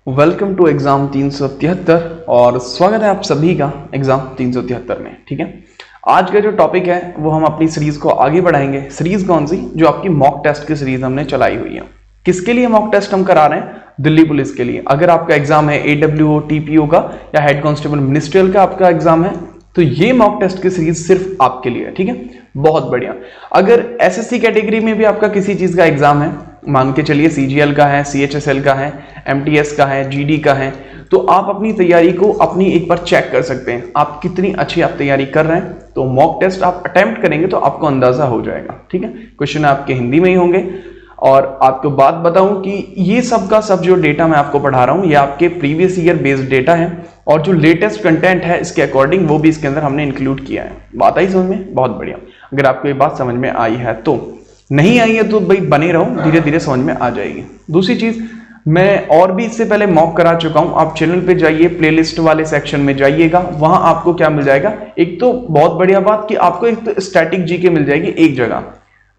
Welcome to exam 373 और स्वागत है आप सभी का एग्जाम 373 में। ठीक है, आज का जो टॉपिक है वो हम अपनी सीरीज को आगे बढ़ाएंगे। सीरीज कौन सी? जो आपकी मॉक टेस्ट की सीरीज हमने चलाई हुई है। किसके लिए मॉक टेस्ट हम करा रहे हैं? दिल्ली पुलिस के लिए। अगर आपका एग्जाम है AWO TPO का या हेड कांस्टेबल मिनिस्ट्रियल का आपका एग्जाम है तो ये मॉक टेस्ट की सीरीज सिर्फ आपके लिए है। ठीक है, बहुत बढ़िया। अगर SSC कैटेगरी में भी आपका किसी चीज का एग्जाम है, मान के चलिए CGL का है, CHSL का है, MTS का है, GD का है, तो आप अपनी तैयारी को अपनी एक बार चेक कर सकते हैं आप कितनी अच्छी आप तैयारी कर रहे हैं। तो मॉक टेस्ट आप अटेम्प्ट करेंगे तो आपको अंदाजा हो जाएगा। ठीक है, क्वेश्चन आपके हिंदी में ही होंगे और आपको बात बताऊं कि ये सब का सब जो डेटा मैं आपको पढ़ा रहा हूं ये आपके प्रीवियस ईयर बेस्ड डेटा है और जो लेटेस्ट कंटेंट है इसके अकॉर्डिंग वो भी इसके अंदर हमने इंक्लूड किया है। बात आई समझ में? बहुत बढ़िया। अगर आपको ये बात समझ में आई है तो, नहीं आई है तो भाई बने रहो, धीरे धीरे समझ में आ जाएगी। दूसरी चीज, मैं और भी इससे पहले मॉक करा चुका हूं। आप चैनल पे जाइए, प्लेलिस्ट वाले सेक्शन में जाइएगा, वहां आपको क्या मिल जाएगा? एक तो बहुत बढ़िया बात कि आपको एक तो स्टैटिक जीके मिल जाएगी एक जगह।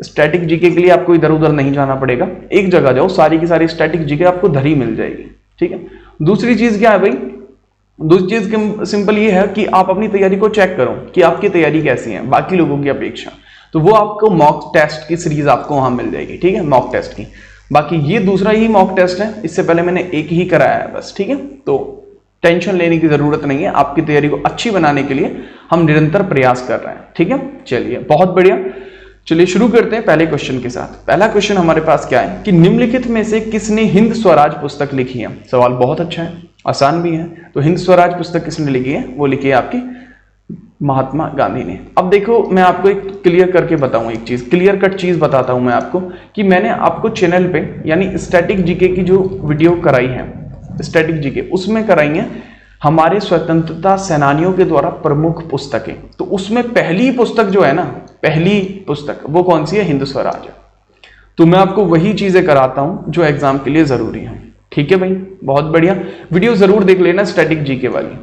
स्टैटिक जीके के लिए आपको इधर उधर नहीं जाना पड़ेगा, एक जगह जाओ, सारी की सारी स्टैटिक जीके आपको धरी मिल जाएगी। ठीक है, दूसरी चीज क्या है भाई? दूसरी चीज सिंपल ये है कि आप अपनी तैयारी को चेक करो कि आपकी तैयारी कैसी है बाकी लोगों की अपेक्षा। तो वो आपको मॉक टेस्ट की सीरीज आपको वहां मिल जाएगी। ठीक है, मॉक टेस्ट की। बाकी ये दूसरा ही मॉक टेस्ट है, इससे पहले मैंने एक ही कराया है बस। ठीक है, तो टेंशन लेने की जरूरत नहीं है। आपकी तैयारी को अच्छी बनाने के लिए हम निरंतर प्रयास कर रहे हैं। ठीक है, चलिए बहुत बढ़िया। चलिए शुरू करते हैं पहले क्वेश्चन के साथ। पहला क्वेश्चन हमारे पास क्या है कि निम्नलिखित में से किसने हिंद स्वराज पुस्तक लिखी है? सवाल बहुत अच्छा है, आसान भी है। तो हिंद स्वराज पुस्तक किसने लिखी है? वो लिखी है आपकी महात्मा गांधी ने। अब देखो, मैं आपको एक क्लियर करके बताऊं, एक चीज क्लियर कट चीज बताता हूं मैं आपको कि मैंने आपको चैनल पे यानी स्टैटिक जीके की जो वीडियो कराई है, स्टैटिक जीके उसमें कराई है हमारे स्वतंत्रता सेनानियों के द्वारा प्रमुख पुस्तकें। तो उसमें पहली पुस्तक जो है ना, पहली पुस्तक वो कौन सी है? हिंद स्वराज। तो मैं आपको वही चीजें कराता हूं जो एग्जाम के लिए जरूरी है। ठीक है भाई, बहुत बढ़िया। वीडियो जरूर देख लेना स्टैटिक जीके वाली।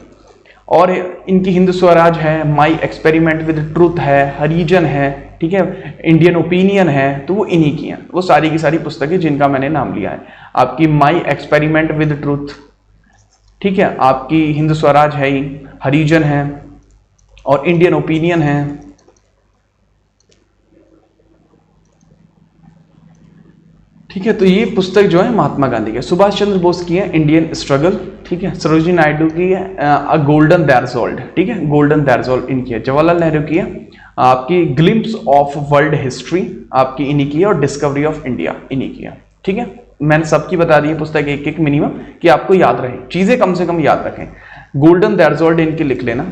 और इनकी हिंद स्वराज है, माई एक्सपेरिमेंट विद ट्रूथ है, हरिजन है, ठीक है, इंडियन ओपिनियन है, तो वो इन्हीं की हैं। वो सारी की सारी पुस्तकें जिनका मैंने नाम लिया है। आपकी माई एक्सपेरिमेंट विद ट्रूथ, ठीक है, आपकी हिंद स्वराज है ही, हरिजन है और इंडियन ओपिनियन है। ठीक है, तो ये पुस्तक जो है महात्मा गांधी की। सुभाष चंद्र बोस की है इंडियन स्ट्रगल। ठीक है, सरोजिनी नायडू की है अ गोल्डन दैट्सोल्ड। ठीक है, गोल्डन दैट्सोल्ड इनकी है। जवाहरलाल नेहरू की है आपकी ग्लिम्प्स ऑफ वर्ल्ड हिस्ट्री, आपकी इन्हीं की है। और डिस्कवरी ऑफ इंडिया इन्हीं की है। ठीक है, मैंने सबकी बता दी है पुस्तक एक एक मिनिमम कि आपको याद रहे, चीजें कम से कम याद रखें। गोल्डन दैट्सोल्ड इनकी लिख लेना,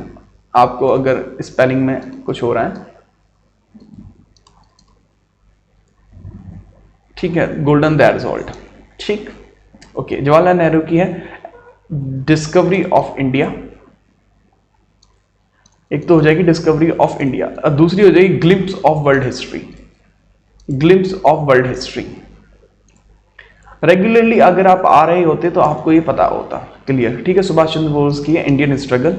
आपको अगर स्पेलिंग में कुछ हो रहा है। ठीक है, गोल्डन दैट्सोल्ड। ठीक, ओके। जवाहरलाल नेहरू की है डिस्कवरी ऑफ इंडिया, एक तो हो जाएगी डिस्कवरी ऑफ इंडिया, दूसरी हो जाएगी glimpse of world history, glimpse of world history. Regularly अगर आप आ रहे होते तो आपको ये पता होता क्लियर। ठीक है, सुभाष चंद्र बोस की है इंडियन स्ट्रगल।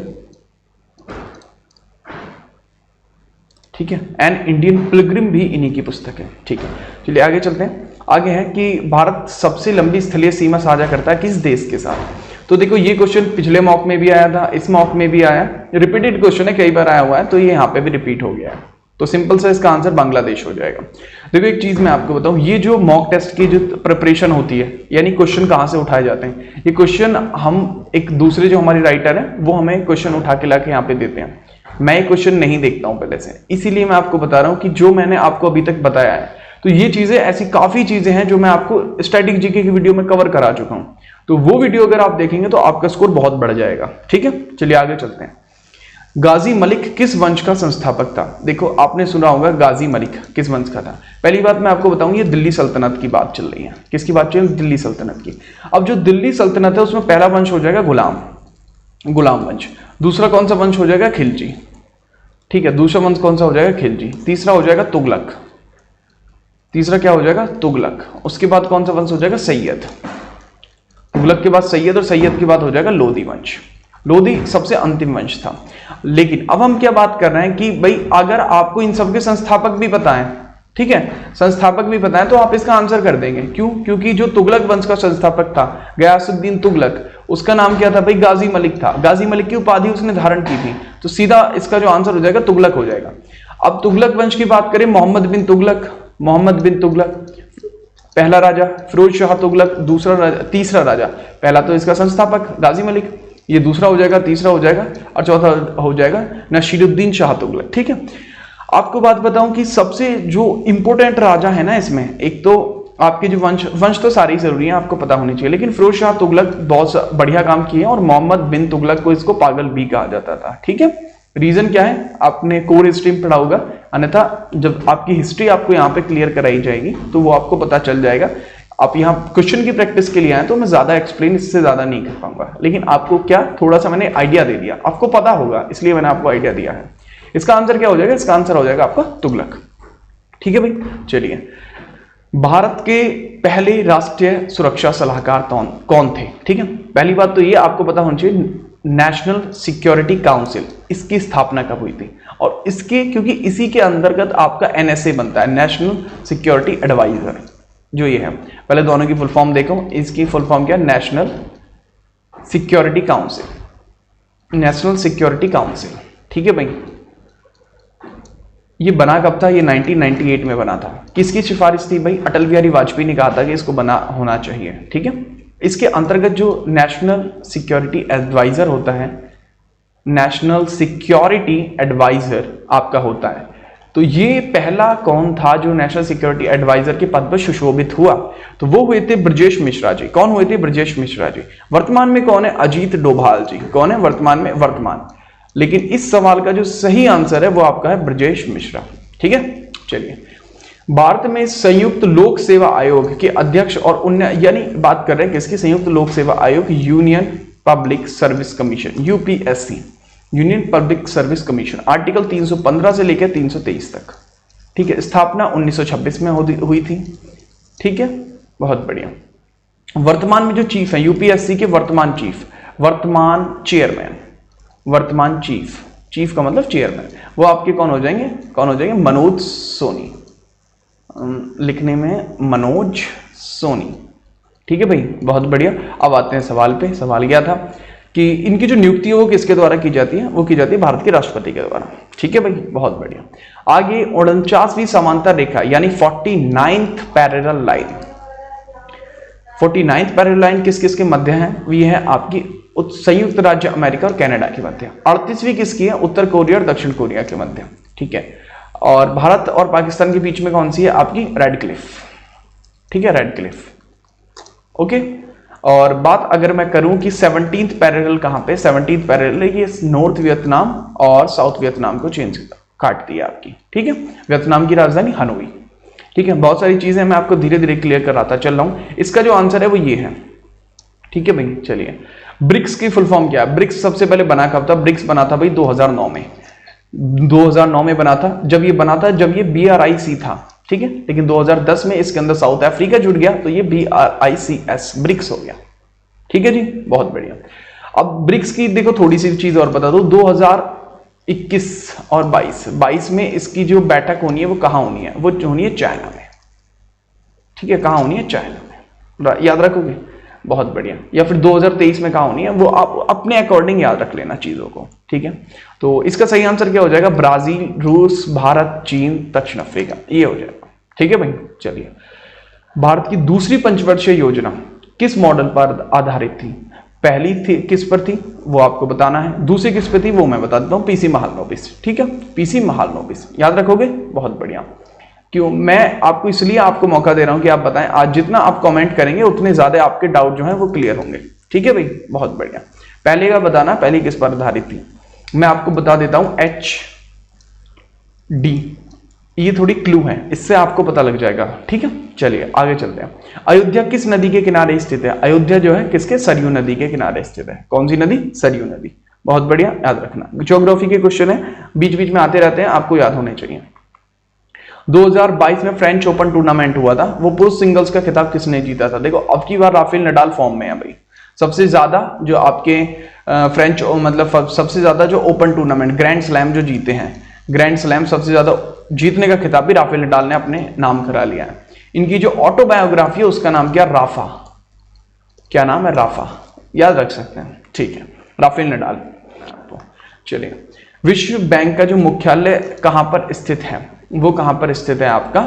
ठीक है, एंड इंडियन पिलग्रिम भी इन्हीं की पुस्तक है। ठीक है, चलिए आगे चलते हैं। आगे है कि भारत सबसे लंबी स्थलीय सीमा साझा करता है किस देश के साथ? तो देखो, ये क्वेश्चन पिछले मॉक में भी आया था, इस मॉक में भी आया, रिपीटेड क्वेश्चन है, कई बार आया हुआ है, तो ये यहाँ पे भी रिपीट हो गया है। तो सिंपल सा इसका आंसर बांग्लादेश हो जाएगा। देखो एक चीज मैं आपको बताऊं, ये जो मॉक टेस्ट की जो प्रिपरेशन होती है, यानी क्वेश्चन कहां से उठाए जाते हैं, ये क्वेश्चन हम एक दूसरे जो हमारी राइटर है वो हमें क्वेश्चन उठा के लाके यहाँ पे देते हैं। मैं ये क्वेश्चन नहीं देखता हूं पहले से, इसीलिए मैं आपको बता रहा हूं कि जो मैंने आपको अभी तक बताया है, तो ये चीजें ऐसी काफी चीजें हैं जो मैं आपको स्टैटिक जीके की वीडियो में कवर करा चुका हूं। तो वो वीडियो अगर आप देखेंगे तो आपका स्कोर बहुत बढ़ जाएगा। ठीक है, चलिए आगे चलते हैं। गाजी मलिक किस वंश का संस्थापक था? देखो आपने सुना होगा गाजी मलिक किस वंश का था। पहली बात मैं आपको बताऊं, ये दिल्ली सल्तनत की बात चल रही है। किसकी बात चल रही है? दिल्ली सल्तनत की। अब जो दिल्ली सल्तनत है उसमें पहला वंश हो जाएगा गुलाम वंश। दूसरा कौन सा वंश हो जाएगा? खिलजी। ठीक है, दूसरा वंश कौन सा हो जाएगा? खिलजी। तीसरा हो जाएगा तुगलक। तीसरा क्या हो जाएगा? तुगलक। उसके बाद कौन सा वंश हो जाएगा? सैयद। तुगलक के बाद सैयद, और सैयद के बाद हो जाएगा लोधी वंश। लोधी सबसे अंतिम वंश था। लेकिन अब हम क्या बात कर रहे हैं कि भाई अगर आपको इन सबके संस्थापक भी पता है, ठीक है, संस्थापक भी पता है तो आप इसका आंसर कर देंगे। क्यों? क्योंकि जो तुगलक वंश का संस्थापक था गयासुद्दीन तुगलक, उसका नाम क्या था भाई? गाजी मलिक था। गाजी मलिक की उपाधि उसने धारण की थी, तो सीधा इसका जो आंसर हो जाएगा तुगलक हो जाएगा। अब तुगलक वंश की बात करें, मोहम्मद बिन तुगलक, मोहम्मद बिन तुगलक पहला राजा, फिरोज शाह तुगलक दूसरा राजा, तीसरा राजा। पहला तो इसका संस्थापक गाजी मलिक, ये दूसरा हो जाएगा, तीसरा हो जाएगा और चौथा हो जाएगा नसीरुद्दीन शाह तुगलक। ठीक है, आपको बात बताऊं कि सबसे जो इंपॉर्टेंट राजा है ना इसमें, एक तो आपके जो वंश तो सारे ही जरूरी हैं, आपको पता होनी चाहिए, लेकिन फिरोज शाह तुगलक बहुत बढ़िया काम किए और मोहम्मद बिन तुगलक को इसको पागल भी कहा जाता था। ठीक है, रीजन क्या है आपने कोर हिस्ट्री में पढ़ा होगा, अन्यथा जब आपकी हिस्ट्री आपको यहाँ पे क्लियर कराई जाएगी तो वो आपको पता चल जाएगा। आप यहाँ क्वेश्चन की प्रैक्टिस के लिए आए तो मैं ज्यादा एक्सप्लेन इससे ज्यादा नहीं कर पाऊंगा, लेकिन आपको क्या थोड़ा सा मैंने आइडिया दे दिया, आपको पता होगा इसलिए मैंने आपको आइडिया दिया है। इसका आंसर क्या हो जाएगा? इसका आंसर हो जाएगा आपका तुगलक। ठीक है भाई, चलिए, भारत के पहले राष्ट्रीय सुरक्षा सलाहकार कौन थे? ठीक है, पहली बात तो ये आपको पता होना चाहिए, नेशनल सिक्योरिटी काउंसिल, इसकी स्थापना कब हुई थी? और इसके क्योंकि इसी के अंतर्गत आपका एनएसए बनता है, नेशनल सिक्योरिटी एडवाइजर, जो ये है। पहले दोनों की फुल फॉर्म देखो, इसकी फुल फॉर्म क्या? National security council, national security council. ठीक है भाई, ये बना कब था? ये 1998 में बना था। किसकी सिफारिश थी भाई? अटल बिहारी वाजपेयी ने कहा था कि इसको बना होना चाहिए। ठीक है, इसके अंतर्गत जो नेशनल सिक्योरिटी एडवाइजर होता है, नेशनल सिक्योरिटी एडवाइजर आपका होता है, तो ये पहला कौन था जो नेशनल सिक्योरिटी एडवाइजर के पद पर सुशोभित हुआ? तो वो हुए थे ब्रजेश मिश्रा जी। कौन हुए थे? ब्रजेश मिश्रा जी। वर्तमान में कौन है? अजीत डोभाल जी। कौन है वर्तमान में? वर्तमान। लेकिन इस सवाल का जो सही आंसर है वो आपका है ब्रजेश मिश्रा। ठीक है, चलिए, भारत में संयुक्त लोक सेवा आयोग के अध्यक्ष और यानी बात कर रहे हैं किसकी? संयुक्त लोक सेवा आयोग, union public service commission, UPSC, union public service commission, article 315 से लेकर 323 तक। ठीक है, स्थापना 1926 में हुई थी। ठीक है, बहुत बढ़िया। वर्तमान में जो चीफ है यूपीएससी के, वर्तमान चीफ, वर्तमान चेयरमैन, वर्तमान चीफ, चीफ का मतलब चेयरमैन, वो आपके कौन हो जाएंगे? कौन हो जाएंगे? मनोज सोनी, लिखने में मनोज सोनी। ठीक है भाई, बहुत बढ़िया। अब आते हैं सवाल पे। सवाल क्या था कि इनकी जो नियुक्ति है वो किसके द्वारा की जाती है? वो की जाती है भारत के राष्ट्रपति के द्वारा। ठीक है भाई, बहुत बढ़िया। आगे 49वीं समांतर रेखा यानी 49th parallel line, 49th parallel line किस किस के मध्य है? ये है आपकी संयुक्त राज्य अमेरिका और कनाडा के मध्य। 38वीं किसकी है? उत्तर कोरिया और दक्षिण कोरिया के मध्य। ठीक है, और भारत और पाकिस्तान के बीच में कौन सी है? आपकी रेड क्लिफ। ठीक है, रेड क्लिफ। ओके, और बात अगर मैं करूं कि 17th पैरेलल कहां पे? 17th पैरेलल ये नॉर्थ वियतनाम और साउथ वियतनाम को काटती है आपकी। ठीक है, वियतनाम की राजधानी हनोई। ठीक है, बहुत सारी चीजें मैं आपको धीरे धीरे क्लियर कराता चल रहा हूं। इसका जो आंसर है वो ये है। ठीक है भाई, चलिए, ब्रिक्स की फुल फॉर्म क्या है? ब्रिक्स सबसे पहले बना कब था? ब्रिक्स बना था भाई 2009 में, 2009 में बना था। जब ये बना था, जब ये BRIC था। ठीक है, लेकिन 2010 में इसके अंदर साउथ अफ्रीका जुड़ गया तो ये BRICS, ब्रिक्स हो गया। ठीक है जी, बहुत बढ़िया। अब ब्रिक्स की देखो थोड़ी सी चीज और बता दो, 2021 और 22 में इसकी जो बैठक होनी है वो कहां होनी है? वो होनी है चाइना में। ठीक है, कहां होनी है? चाइना में, याद रखोगे? बहुत बढ़िया। या फिर 2023 में कहां होनी है? वो आप अपने अकॉर्डिंग याद रख लेना चीजों को। ठीक है, तो इसका सही आंसर क्या हो जाएगा? ब्राजील, रूस, भारत, चीन, दक्षिण अफ्रीका, ये हो जाएगा। ठीक है भाई, चलिए, भारत की दूसरी पंचवर्षीय योजना किस मॉडल पर आधारित थी? पहली थी किस पर थी वो आपको बताना है, दूसरी किस पर थी वो मैं बता देता हूं, पीसी महालनोबिस। ठीक है, पीसी महालनोबिस, याद रखोगे? बहुत बढ़िया। क्यों मैं आपको इसलिए आपको मौका दे रहा हूं कि आप बताएं, आज जितना आप कमेंट करेंगे उतने ज्यादा आपके डाउट जो है वो क्लियर होंगे। ठीक है भाई, बहुत बढ़िया। पहले का बताना, पहली किस पर आधारित थी? मैं आपको बता देता हूं, HD, ये थोड़ी क्लू है, इससे आपको पता लग जाएगा। ठीक है, चलिए आगे चलते हैं। अयोध्या किस नदी के किनारे स्थित है? अयोध्या जो है किसके? सरयू नदी के किनारे स्थित है। कौन सी नदी? सरयू नदी। बहुत बढ़िया, याद रखना। ज्योग्राफी के क्वेश्चन है, बीच बीच में आते रहते हैं, आपको याद होने चाहिए। 2022 में फ्रेंच ओपन टूर्नामेंट हुआ था, वो पुरुष सिंगल्स का खिताब किसने जीता था? देखो अब की बार राफेल नडाल फॉर्म में है भाई। सबसे ज्यादा जो आपके फ्रेंच मतलब सबसे ज्यादा जो ओपन टूर्नामेंट ग्रैंड स्लैम जो जीते हैं, ग्रैंड स्लैम सबसे ज्यादा जीतने का खिताब भी राफेल नडाल ने अपने नाम करा लिया है। इनकी जो ऑटोबायोग्राफी है उसका नाम क्या, राफा। क्या नाम है, राफा, याद रख सकते हैं, ठीक है, राफेल नडाल। चलिए, विश्व बैंक का जो मुख्यालय कहां पर स्थित है, वो कहां पर स्थित है आपका,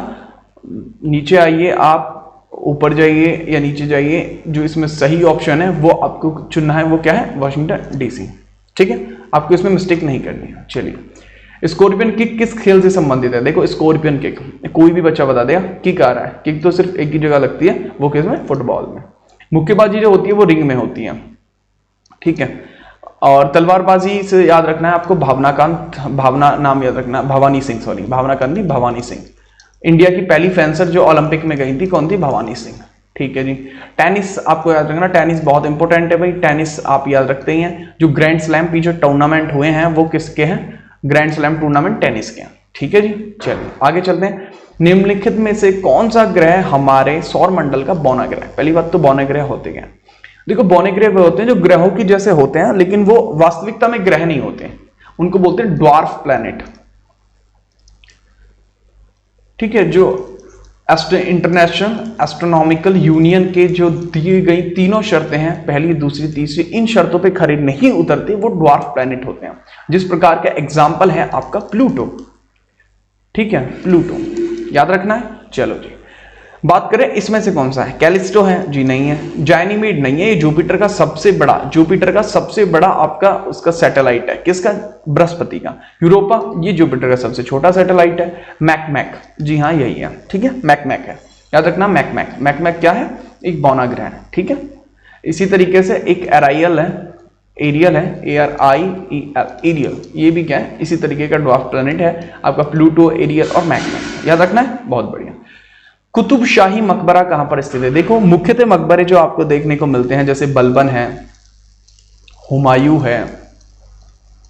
नीचे आइए आप, ऊपर जाइए या नीचे जाइए, जो इसमें सही ऑप्शन है वो आपको चुनना है, वो क्या है, वॉशिंगटन डीसी। ठीक है, आपको इसमें मिस्टेक नहीं करनी है। चलिए, स्कॉर्पियन किक किस खेल से संबंधित है? देखो, स्कॉर्पियन किक कोई भी बच्चा बता देगा, किक आ रहा है, किक तो सिर्फ एक ही जगह लगती है, वो किस में, फुटबॉल में। मुक्केबाजी जो होती है वो रिंग में होती है, ठीक है। और तलवारबाजी से याद रखना है आपको भावना नाम याद रखना, भवानी सिंह, सॉरी भावनाकांत नहीं, भवानी सिंह। इंडिया की पहली फेंसर जो ओलंपिक में गई थी कौन थी, भवानी सिंह, ठीक है जी। टेनिस आपको याद रखना, टेनिस बहुत इंपॉर्टेंट है भाई, टेनिस आप याद रखते ही हैं। जो ग्रैंड स्लैम की जो टूर्नामेंट हुए हैं वो किसके हैं, ग्रैंड स्लैम टूर्नामेंट टेनिस के हैं, ठीक है जी। चलिए आगे चलते हैं। निम्नलिखित में से कौन सा ग्रह हमारे सौर मंडल का बौना ग्रह? पहली बात तो बौने ग्रह होते क्या? देखो, बौने ग्रह वो होते हैं जो ग्रहों की जैसे होते हैं, लेकिन वो वास्तविकता में ग्रह नहीं होते, उनको बोलते हैं ड्वार्फ प्लैनेट, ठीक है। जो इंटरनेशनल एस्ट्रोनॉमिकल यूनियन के जो दी गई तीनों शर्तें हैं, पहली, दूसरी, तीसरी, इन शर्तों पे खरे नहीं उतरते, वो ड्वार्फ प्लैनेट होते हैं। जिस प्रकार का एग्जाम्पल है आपका प्लूटो, ठीक है, प्लूटो याद रखना है। चलो जी, बात करें इसमें से कौन सा है, कैलिस्टो है जी, नहीं है। जाइनीमेड नहीं है, ये जुपिटर का सबसे बड़ा आपका उसका सैटेलाइट है, किसका, बृहस्पति का। यूरोपा, ये जुपिटर का सबसे छोटा सैटेलाइट है। मैक, जी हाँ यही है, ठीक है, मैक है, याद रखना। मैक क्या है, एक बौना ग्रह है, ठीक है। इसी तरीके से एक एरियल है, ARIEL, एरियल, ये भी क्या है, इसी तरीके का ड्वार्फ प्लैनेट है आपका, प्लूटो, एरियल और मैक, याद रखना है, बहुत बढ़िया। कुतुब शाही मकबरा कहां पर स्थित है? देखो, मुख्यतः मकबरे जो आपको देखने को मिलते हैं, जैसे बलबन है, हुमायूं है,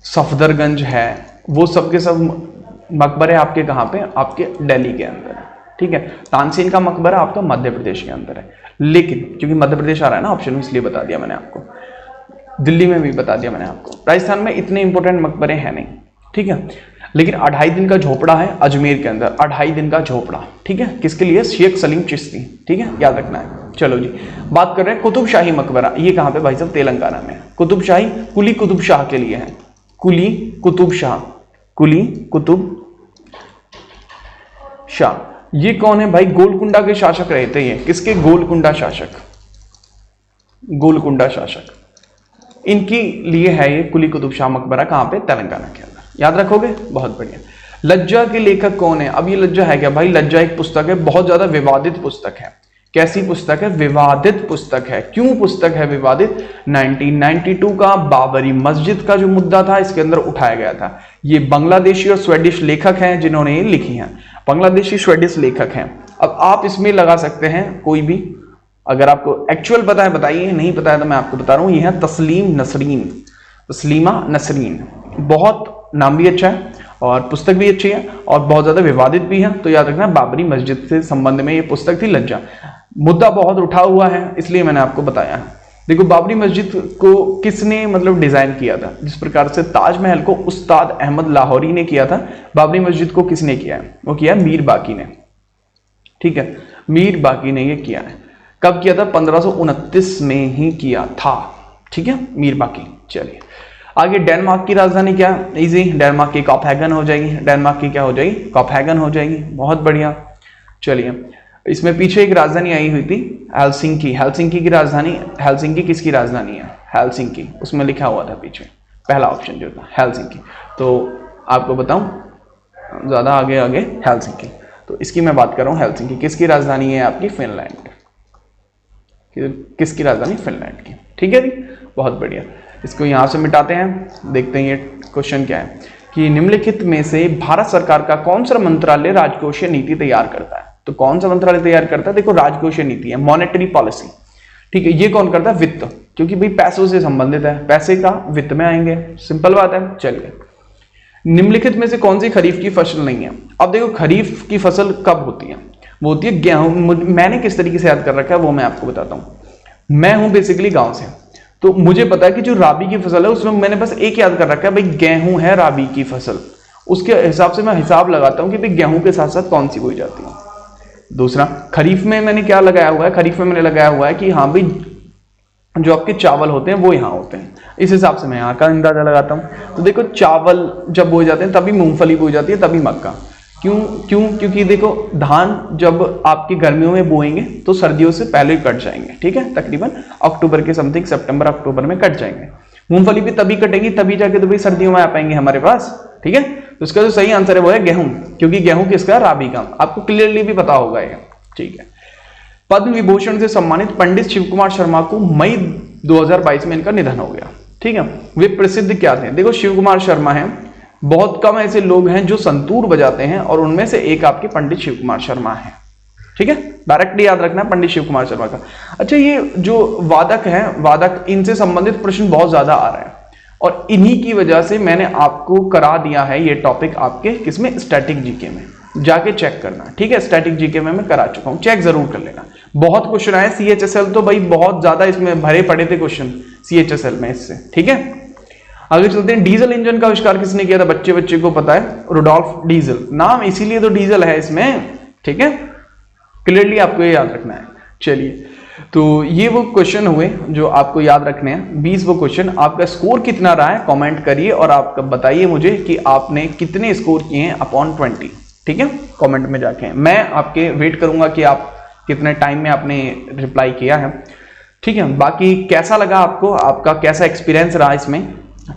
सफदरगंज है, वो सब के सब मकबरे आपके कहां पे, आपके दिल्ली के अंदर है, ठीक है। तानसेन का मकबरा आपका मध्य प्रदेश के अंदर है, लेकिन क्योंकि मध्य प्रदेश आ रहा है ना ऑप्शन में, इसलिए बता दिया मैंने आपको। दिल्ली में भी बता दिया मैंने आपको। राजस्थान में इतने इंपॉर्टेंट मकबरे हैं नहीं, ठीक है। लेकिन 2.5 दिन का झोपड़ा है अजमेर के अंदर, 2.5 दिन का झोपड़ा, ठीक है, किसके लिए, शेख सलीम चिश्ती, ठीक है, याद रखना है। चलो जी, बात कर रहे हैं कुतुब शाही मकबरा, ये कहां पे भाई साहब, तेलंगाना में। कुतुब शाही, कुली कुतुब शाह के लिए है, कुली कुतुब शाह। ये कौन है भाई, गोलकुंडा के शासक रहे थे, ये किसके, गोलकुंडा शासक, इनके लिए है ये कुली कुतुब शाह मकबरा, कहां पे, तेलंगाना के अंदर, याद रखोगे, बहुत बढ़िया। लज्जा के लेखक कौन है? अब ये लज्जा है क्या भाई, लज्जा एक पुस्तक है, बहुत ज्यादा विवादित पुस्तक है। कैसी पुस्तक है, विवादित पुस्तक है। क्यों पुस्तक है विवादित? 1992 का बाबरी मस्जिद का जो मुद्दा था, इसके अंदर उठाया गया था। ये बांग्लादेशी और स्वीडिश लेखक हैं जिन्होंने ये लिखी है, बांग्लादेशी स्वीडिश लेखक हैं। अब आप इसमें लगा सकते हैं कोई भी, अगर आपको एक्चुअल पता है बताइए, नहीं पता है तो मैं आपको बता रहा हूं, ये है तस्लीमा नसरीन। बहुत नाम भी अच्छा है और पुस्तक भी अच्छी है और बहुत ज्यादा विवादित भी है, तो याद रखना, बाबरी मस्जिद से संबंध में ये पुस्तक थी लज्जा। मुद्दा बहुत उठा हुआ है, इसलिए मैंने आपको बताया है। देखो, बाबरी मस्जिद को किसने मतलब डिजाइन किया था, जिस प्रकार से ताजमहल को उस्ताद अहमद लाहौरी ने किया था, बाबरी मस्जिद को किसने किया है, वो किया मीर बाकी ने, ठीक है, मीर बाकी ने ये किया है। कब किया था, 1529 में ही किया था, ठीक है, मीर बाकी। चलिए आगे, डेनमार्क की राजधानी क्या, इजी, डेनमार्क की कोपेनहेगन हो जाएगी, डेनमार्क की क्या हो जाएगी, कोपेनहेगन हो जाएगी, बहुत बढ़िया। चलिए, इसमें पीछे एक राजधानी आई हुई थी, हेलसिंकी की राजधानी, हेलसिंकी किसकी राजधानी है, हेलसिंकी, उसमें लिखा हुआ था पीछे, पहला ऑप्शन जो था हेलसिंकी। तो आपको बताऊं ज्यादा आगे हेलसिंकी, तो इसकी मैं बात कर रहा हूं, हेलसिंकी किसकी राजधानी है आपकी, फिनलैंड, किसकी राजधानी, फिनलैंड की, ठीक है जी, बहुत बढ़िया। इसको यहां से मिटाते हैं, देखते हैं ये क्वेश्चन क्या है कि निम्नलिखित में से भारत सरकार का कौन सा मंत्रालय राजकोषीय नीति तैयार करता है? तो कौन सा मंत्रालय तैयार करता है, देखो राजकोषीय नीति है, मॉनेटरी पॉलिसी, ठीक है। ये कौन करता है, वित्त, क्योंकि भाई पैसों से संबंधित है, पैसे का वित्त में आएंगे, सिंपल बात है। चलिए, निम्नलिखित में से कौन सी खरीफ की फसल नहीं है? अब देखो, खरीफ की फसल कब होती है, वो होती है गेहूं। मैंने किस तरीके से याद कर रखा है वो मैं आपको बताता हूं। मैं हूं बेसिकली गांव से, तो मुझे पता है कि जो राबी की फसल है उसमें मैंने बस एक याद कर रखा है भाई, गेहूं है राबी की फसल, उसके हिसाब से मैं हिसाब लगाता हूँ कि भाई गेहूं के साथ साथ कौन सी बोई जाती है। दूसरा, खरीफ में मैंने क्या लगाया हुआ है, खरीफ में मैंने लगाया हुआ है कि हाँ भाई जो आपके चावल होते हैं वो यहाँ होते हैं, इस हिसाब से मैं यहाँ का अंदाजा लगाता हूँ। तो देखो चावल जब बोए जाते हैं तभी मूंगफली बोई जाती है, तभी मक्का। क्योंकि देखो धान जब आपकी गर्मियों में बोएंगे तो सर्दियों से पहले ही कट जाएंगे, ठीक है, तकरीबन अक्टूबर के समथिंग, सितंबर अक्टूबर में कट जाएंगे। मूंगफली भी तभी कटेगी, तभी जाके तो भाई सर्दियों में आ पाएंगे हमारे पास, ठीक है। तो इसका जो सही आंसर है वो है गेहूं, क्योंकि गेहूं किसका, राबी का, आपको क्लियरली भी पता होगा ये, ठीक है। पद्म विभूषण से सम्मानित पंडित शिव कुमार शर्मा को मई 2022 में इनका निधन हो गया, ठीक है। वे प्रसिद्ध क्या थे, देखो शिव कुमार शर्मा हैं, बहुत कम ऐसे लोग हैं जो संतूर बजाते हैं और उनमें से एक आपके पंडित शिव कुमार शर्मा है, ठीक है, डायरेक्टली याद रखना पंडित शिव कुमार शर्मा का। अच्छा, ये जो वादक हैं, वादक, इनसे संबंधित प्रश्न बहुत ज्यादा आ रहे हैं और इन्हीं की वजह से मैंने आपको करा दिया है ये टॉपिक आपके किसमें, स्टैटिक जीके में, जाके चेक करना, ठीक है। स्टैटिक जीके में मैं करा चुका हूं, चेक जरूर कर लेना। बहुत क्वेश्चन आए, CHSL तो भाई बहुत ज्यादा इसमें भरे पड़े थे क्वेश्चन CHSL में इससे, ठीक है। आगे चलते हैं, डीजल इंजन का आविष्कार किसने किया था, बच्चे को पता है, रुडोल्फ डीजल, नाम इसीलिए तो डीजल है इसमें, ठीक है, क्लियरली आपको ये याद रखना है। चलिए, तो ये वो क्वेश्चन हुए जो आपको याद रखने हैं, 20 वो क्वेश्चन। आपका स्कोर कितना रहा है कमेंट करिए और आप बताइए मुझे कि आपने कितने स्कोर किए हैं अपॉन 20, ठीक है, कमेंट में जाके। मैं आपके वेट करूंगा कि आप कितने टाइम में आपने रिप्लाई किया है, ठीक है। बाकी कैसा लगा आपको, आपका कैसा एक्सपीरियंस रहा इसमें,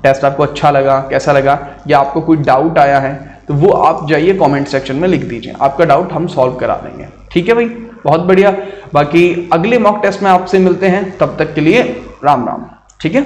टेस्ट आपको अच्छा लगा, कैसा लगा, या आपको कोई डाउट आया है तो वो आप जाइए कमेंट सेक्शन में लिख दीजिए, आपका डाउट हम सॉल्व करा देंगे, ठीक है भाई, बहुत बढ़िया। बाकी अगले मॉक टेस्ट में आपसे मिलते हैं, तब तक के लिए राम राम, ठीक है।